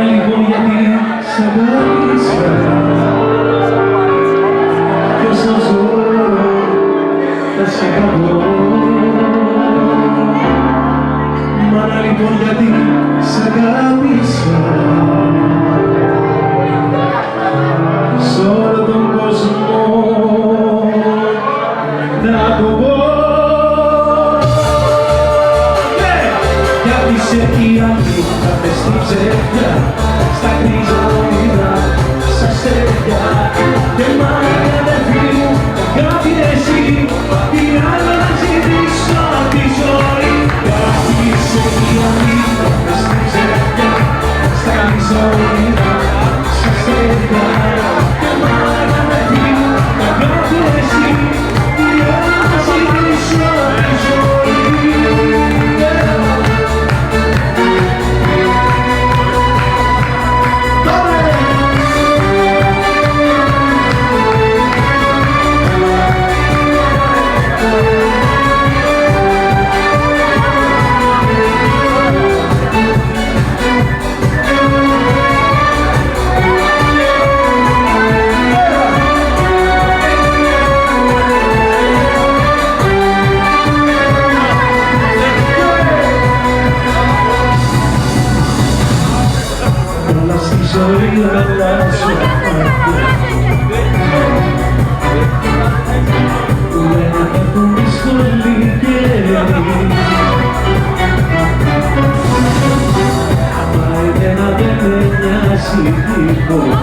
Μάνα λοιπόν γιατί σ' αγάπησα κι όσο ζω θα σ' αγαπώ. Μάνα λοιπόν γιατί σ' αγάπησα σ' όλο τον κόσμο να το πω. Γιατί σε η αλήθεια μες στην ψεύδια στα γκρίζα όνειρα σ' αστέρια και μάνα αδερφή μου κάτι εσύ τι άλλο να ζητήσω απ' τη ζωή. Γιατί σε η αλήθεια μες στην ψεύδια στα γκρίζα όνειρα σ' αστέρια και μάνα αδερφή μου κάτι εσύ τι άλλο να ζητήσω απ' τη ζωή. Όλα στη ζωή αλλάζω που λένε έχουν δύσκολη καιρή. Μα εμένα δεν με νοιάζει τίποτα.